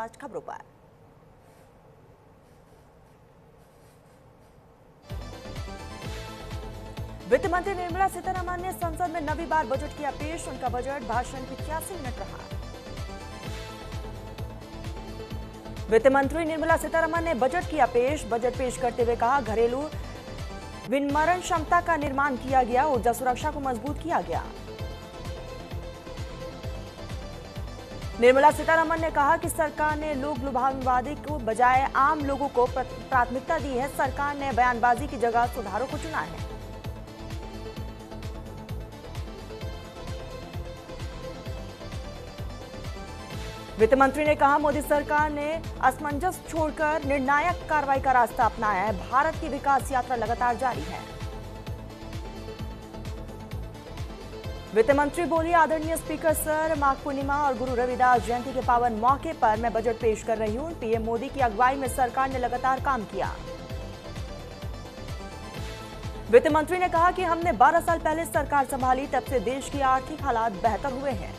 Fast खबरों पर। वित्त मंत्री निर्मला सीतारमण ने संसद में 9वीं बार बजट किया पेश। उनका बजट भाषण 85 मिनट रहा। वित्त मंत्री निर्मला सीतारमण ने बजट किया पेश। बजट पेश करते हुए कहा, घरेलू विनिर्माण क्षमता का निर्माण किया गया, ऊर्जा सुरक्षा को मजबूत किया गया। निर्मला सीतारमण ने कहा कि सरकार ने लोक लुभावनवादी को बजाय आम लोगों को प्राथमिकता दी है। सरकार ने बयानबाजी की जगह सुधारों को चुना है। वित्त मंत्री ने कहा, मोदी सरकार ने असमंजस छोड़कर निर्णायक कार्रवाई का रास्ता अपनाया है। भारत की विकास यात्रा लगातार जारी है। वित्त मंत्री बोली, आदरणीय स्पीकर सर, माघ पूर्णिमा और गुरु रविदास जयंती के पावन मौके पर मैं बजट पेश कर रही हूं। पीएम मोदी की अगुवाई में सरकार ने लगातार काम किया। वित्त मंत्री ने कहा कि हमने 12 साल पहले सरकार संभाली, तब से देश की आर्थिक हालात बेहतर हुए हैं।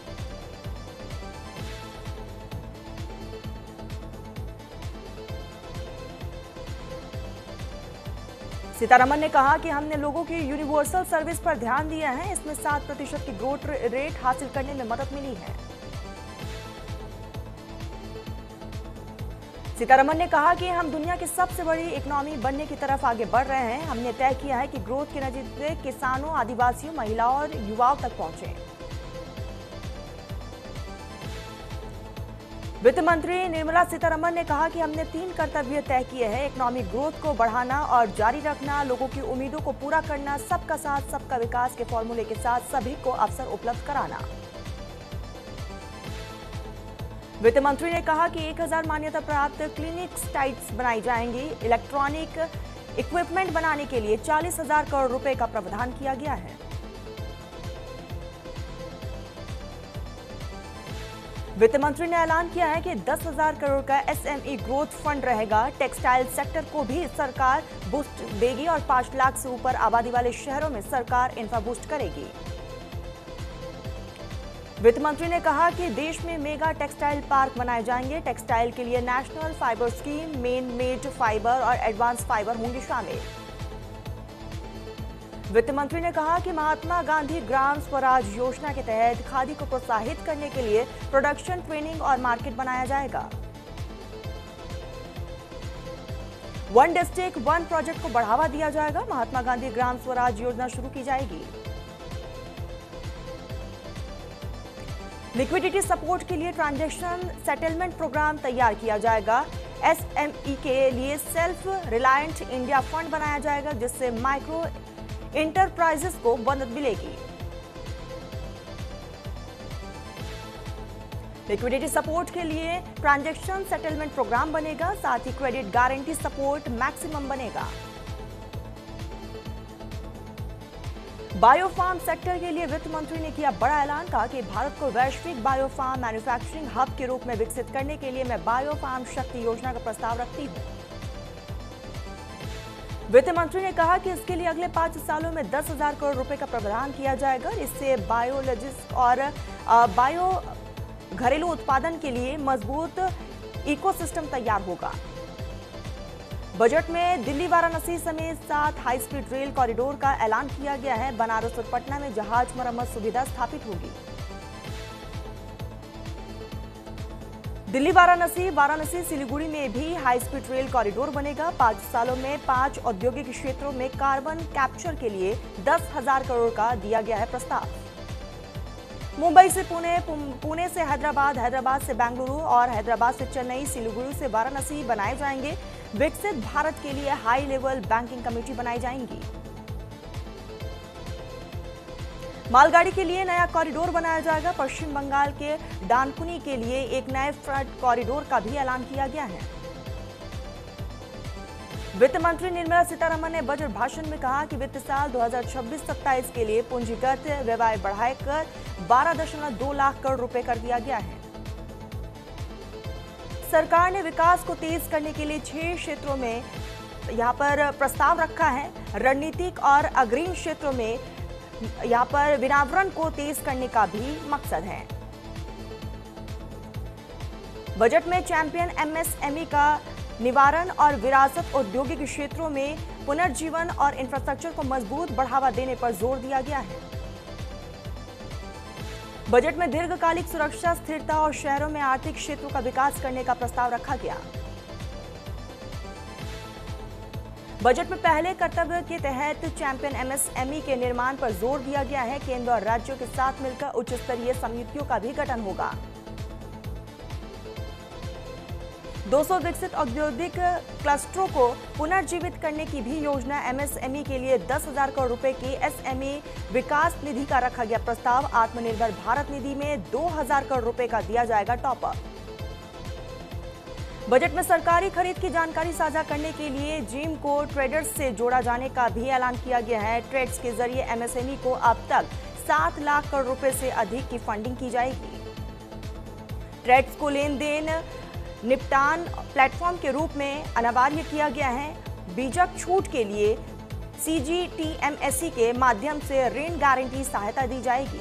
सीतारमण ने कहा कि हमने लोगों की यूनिवर्सल सर्विस पर ध्यान दिया है। इसमें 7% की ग्रोथ रेट हासिल करने में मदद मिली है। सीतारमण ने कहा कि हम दुनिया की सबसे बड़ी इकोनॉमी बनने की तरफ आगे बढ़ रहे हैं। हमने तय किया है कि ग्रोथ के नतीजे किसानों, आदिवासियों, महिलाओं और युवाओं तक पहुंचे। वित्त मंत्री निर्मला सीतारमण ने कहा कि हमने 3 कर्तव्य तय किए हैं। इकोनॉमिक ग्रोथ को बढ़ाना और जारी रखना, लोगों की उम्मीदों को पूरा करना, सबका साथ सबका विकास के फॉर्मूले के साथ सभी को अवसर उपलब्ध कराना। वित्त मंत्री ने कहा कि 1000 मान्यता प्राप्त क्लिनिक साइट्स बनाई जाएंगी। इलेक्ट्रॉनिक इक्विपमेंट बनाने के लिए 40,000 करोड़ रुपए का प्रावधान किया गया है। वित्त मंत्री ने ऐलान किया है कि 10,000 करोड़ का एसएमई ग्रोथ फंड रहेगा। टेक्सटाइल सेक्टर को भी सरकार बूस्ट देगी और 5 लाख से ऊपर आबादी वाले शहरों में सरकार इंफ्रा बूस्ट करेगी। वित्त मंत्री ने कहा कि देश में मेगा टेक्सटाइल पार्क बनाए जाएंगे। टेक्सटाइल के लिए national fibre scheme, main made fibre और एडवांस फाइबर होंगे शामिल। वित्त मंत्री ने कहा कि महात्मा गांधी ग्राम स्वराज योजना के तहत खादी को प्रोत्साहित करने के लिए प्रोडक्शन, ट्रेनिंग और मार्केट बनाया जाएगा। वन डिस्ट्रिक्ट वन प्रोजेक्ट को बढ़ावा दिया जाएगा। महात्मा गांधी ग्राम स्वराज योजना शुरू की जाएगी। लिक्विडिटी सपोर्ट के लिए ट्रांजैक्शन सेटलमेंट प्रोग्राम तैयार किया जाएगा। एसएमई के लिए सेल्फ रिलायंट इंडिया फंड बनाया जाएगा, जिससे माइक्रो इंटरप्राइजेस को मदद मिलेगी। लिक्विडिटी सपोर्ट के लिए ट्रांजैक्शन सेटलमेंट प्रोग्राम बनेगा, साथ ही क्रेडिट गारंटी सपोर्ट मैक्सिमम बनेगा। बायोफार्म सेक्टर के लिए वित्त मंत्री ने किया बड़ा ऐलान। कहा कि भारत को वैश्विक बायोफार्म मैन्युफैक्चरिंग हब के रूप में विकसित करने के लिए मैं बायोफार्म शक्ति योजना का प्रस्ताव रखती हूं। वित्त मंत्री ने कहा कि इसके लिए अगले 5 सालों में 10,000 करोड़ रुपए का प्रावधान किया जाएगा। इससे बायोलॉजिस्ट और बायो घरेलू उत्पादन के लिए मजबूत इकोसिस्टम तैयार होगा। बजट में दिल्ली वाराणसी समेत 7 हाई स्पीड रेल कॉरिडोर का ऐलान किया गया है। बनारस और पटना में जहाज मरम्मत सुविधा स्थापित होगी। दिल्ली वाराणसी सिलीगुड़ी में भी हाई स्पीड रेल कॉरिडोर बनेगा। 5 सालों में 5 औद्योगिक क्षेत्रों में कार्बन कैप्चर के लिए 10,000 करोड़ का दिया गया है प्रस्ताव। मुंबई से पुणे से हैदराबाद, हैदराबाद से बेंगलुरु और हैदराबाद से चेन्नई, सिलीगुड़ी से वाराणसी बनाए जाएंगे। विकसित भारत के लिए हाई लेवल बैंकिंग कमेटी बनाई जाएंगी। मालगाड़ी के लिए नया कॉरिडोर बनाया जाएगा। पश्चिम बंगाल के डानकुनी के लिए एक नए फ्रेट कॉरिडोर का भी ऐलान किया गया है। वित्त मंत्री निर्मला सीतारमण ने बजट भाषण में कहा कि वित्त साल 2026-27 के लिए पूंजीगत व्यय बढ़ाकर 12.2 लाख करोड़ रुपए कर दिया गया है। सरकार ने विकास को तेज करने के लिए 6 क्षेत्रों में यहां पर प्रस्ताव रखा है। रणनीतिक और अग्रिम क्षेत्रों में यहां पर विनावरण को तेज करने का भी मकसद है। बजट में चैंपियन एमएसएमई का निवारण और विरासत, औद्योगिक क्षेत्रों में पुनर्जीवन और इंफ्रास्ट्रक्चर को मजबूत बढ़ावा देने पर जोर दिया गया है। बजट में दीर्घकालिक सुरक्षा, स्थिरता और शहरों में आर्थिक क्षेत्रों का विकास करने का प्रस्ताव रखा गया। बजट में पहले कर्तव्य के तहत चैंपियन एमएसएमई के निर्माण पर जोर दिया गया है। केंद्र और राज्यों के साथ मिलकर उच्च स्तरीय समितियों का भी गठन होगा। 200 विकसित औद्योगिक क्लस्टरों को पुनर्जीवित करने की भी योजना। एमएसएमई के लिए 10,000 करोड़ रुपए की एसएमई विकास निधि का रखा गया प्रस्ताव। आत्मनिर्भर भारत निधि में 2,000 करोड़ रुपए का दिया जाएगा टॉप अप। बजट में सरकारी खरीद की जानकारी साझा करने के लिए जिम को ट्रेडर्स से जोड़ा जाने का भी ऐलान किया गया है। ट्रेड्स के जरिए एमएसएमई को अब तक 7 लाख करोड़ रुपए से अधिक की फंडिंग की जाएगी। ट्रेड्स को लेन देन निपटान प्लेटफॉर्म के रूप में अनिवार्य किया गया है। बीजक छूट के लिए सीजीटीएमएससी के माध्यम से ऋण गारंटी सहायता दी जाएगी।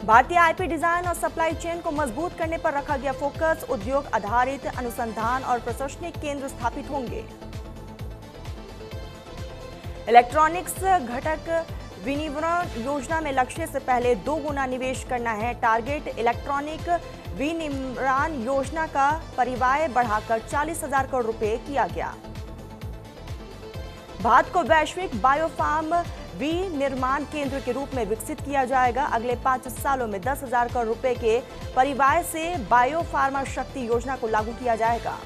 भारतीय आईपी डिजाइन और सप्लाई चेन को मजबूत करने पर रखा गया फोकस। उद्योग आधारित अनुसंधान और प्रशासनिक केंद्र स्थापित होंगे। इलेक्ट्रॉनिक्स घटक विनिर्माण योजना में लक्ष्य से पहले 2 गुना निवेश करना है। टारगेट इलेक्ट्रॉनिक विनिर्माण योजना का परिव्यय बढ़ाकर 40,000 करोड़ रुपए किया गया। भारत को वैश्विक बायोफार्म विनिर्माण केंद्र के रूप में विकसित किया जाएगा। अगले 5 सालों में 10,000 करोड़ रुपए के परिव्यय से बायोफार्मा शक्ति योजना को लागू किया जाएगा।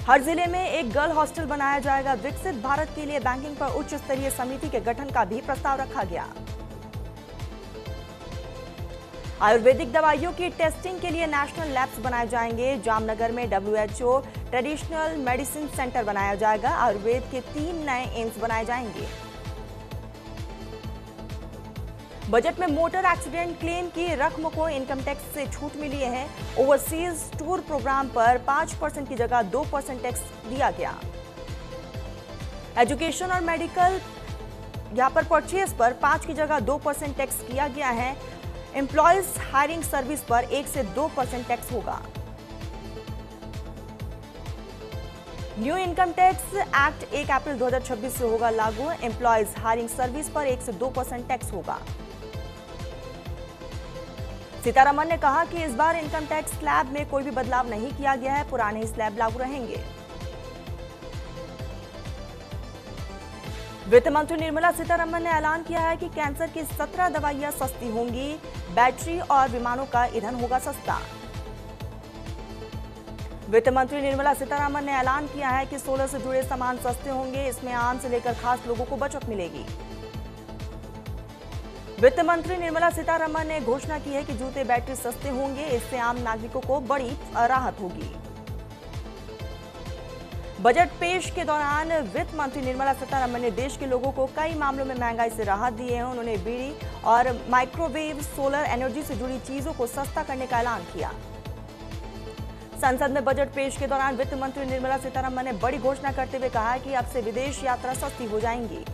हर जिले में एक गर्ल हॉस्टल बनाया जाएगा। विकसित भारत के लिए बैंकिंग पर उच्च स्तरीय समिति के गठन का भी प्रस्ताव रखा गया। आयुर्वेदिक दवाइयों की टेस्टिंग के लिए नेशनल लैब्स बनाए जाएंगे। जामनगर में WHO ट्रेडिशनल मेडिसिन सेंटर बनाया जाएगा। आयुर्वेद के 3 नए एम्स बनाए जाएंगे। बजट में मोटर एक्सीडेंट क्लेम की रकम को इनकम टैक्स से छूट मिली है। ओवरसीज टूर प्रोग्राम पर 5% की जगह 2% टैक्स दिया गया। एजुकेशन और मेडिकल यहाँ पर परचेज पर 5 की जगह 2% टैक्स किया गया है। एम्प्लॉयज हायरिंग सर्विस पर 1 से 2% टैक्स होगा। न्यू इनकम टैक्स एक्ट 1 अप्रैल 2026 से होगा लागू। एम्प्लॉयज हायरिंग सर्विस पर 1 से 2% टैक्स होगा। सीतारमण ने कहा कि इस बार इनकम टैक्स स्लैब में कोई भी बदलाव नहीं किया गया है। पुराने स्लैब लागू रहेंगे। वित्त मंत्री निर्मला सीतारमण ने ऐलान किया है कि कैंसर की 17 दवाइयां सस्ती होंगी। बैटरी और विमानों का ईंधन होगा सस्ता। वित्त मंत्री निर्मला सीतारमण ने ऐलान किया है कि सोलर से जुड़े सामान सस्ते होंगे। इसमें आम से लेकर खास लोगों को बचत मिलेगी। वित्त मंत्री निर्मला सीतारमण ने घोषणा की है कि जूते, बैटरी सस्ते होंगे। इससे आम नागरिकों को बड़ी राहत होगी। बजट पेश के दौरान वित्त मंत्री निर्मला सीतारमण ने देश के लोगों को कई मामलों में महंगाई से राहत दी है। उन्होंने बिजली और माइक्रोवेव, सोलर एनर्जी से जुड़ी चीजों को सस्ता करने का ऐलान किया। संसद में बजट पेश के दौरान वित्त मंत्री निर्मला सीतारमण ने बड़ी घोषणा करते हुए कहा कि अब से विदेश यात्रा सस्ती हो जाएंगी।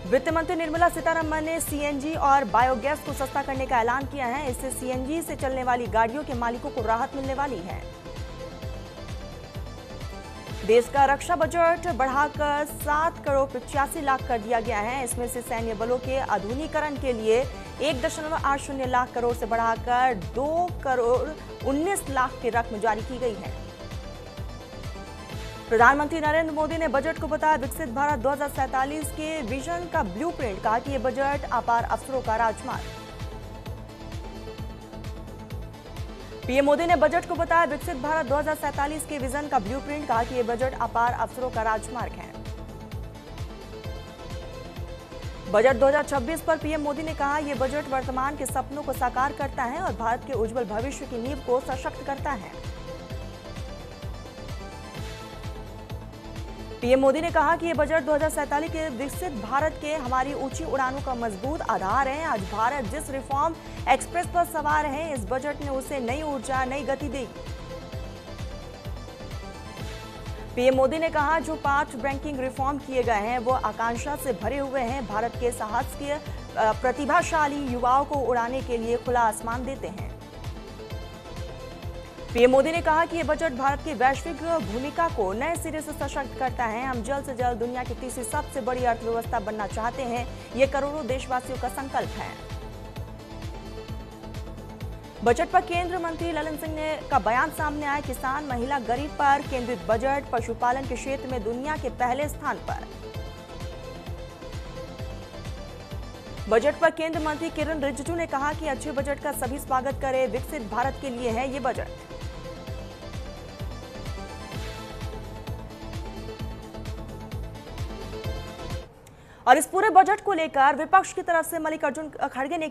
वित्त मंत्री निर्मला सीतारमण ने सीएनजी और बायोगैस को सस्ता करने का ऐलान किया है। इससे सीएनजी से चलने वाली गाड़ियों के मालिकों को राहत मिलने वाली है। देश का रक्षा बजट बढ़ाकर 7 करोड़ 85 लाख कर दिया गया है। इसमें से सैन्य बलों के आधुनिकीकरण के लिए 1.80 लाख करोड़ से बढ़ाकर 2 करोड़ 19 लाख की रकम जारी की गई है। प्रधानमंत्री नरेंद्र मोदी ने बजट को बताया विकसित भारत 2047 के विजन का ब्लूप्रिंट। कहा कि यह बजट अपार अवसरों का राजमार्ग। पीएम मोदी ने बजट को बताया विकसित भारत 2047 के विजन का ब्लूप्रिंट। कहा कि यह बजट अपार अवसरों का राजमार्ग है। बजट 2026 पर पीएम मोदी ने कहा यह बजट वर्तमान के सपनों को साकार करता है और भारत के उज्जवल भविष्य की नींव को सशक्त करता है। पीएम मोदी ने कहा कि यह बजट 2047 के विकसित भारत के हमारी ऊंची उड़ानों का मजबूत आधार है। आज भारत जिस रिफॉर्म एक्सप्रेस पर सवार है, इस बजट ने उसे नई ऊर्जा, नई गति दी। पीएम मोदी ने कहा जो 5 बैंकिंग रिफॉर्म किए गए हैं वो आकांक्षा से भरे हुए हैं। भारत के साहस के प्रतिभाशाली युवाओं को उड़ाने के लिए खुला आसमान देते हैं। पीएम मोदी ने कहा कि यह बजट भारत की वैश्विक भूमिका को नए सिरे से सशक्त करता है। हम जल्द से जल्द दुनिया की तीसरी सबसे बड़ी अर्थव्यवस्था बनना चाहते हैं। ये करोड़ों देशवासियों का संकल्प है। बजट पर केंद्रीय मंत्री ललन सिंह का बयान सामने आया। किसान, महिला, गरीब पर केंद्रित बजट पशुपालन के क्षेत्र में दुनिया के पहले स्थान पर। बजट पर केंद्रीय मंत्री किरण रिजिजू ने कहा कि अच्छे बजट का सभी स्वागत करें। विकसित भारत के लिए है ये बजट। और इस पूरे बजट को लेकर विपक्ष की तरफ से मल्लिकार्जुन खड़गे ने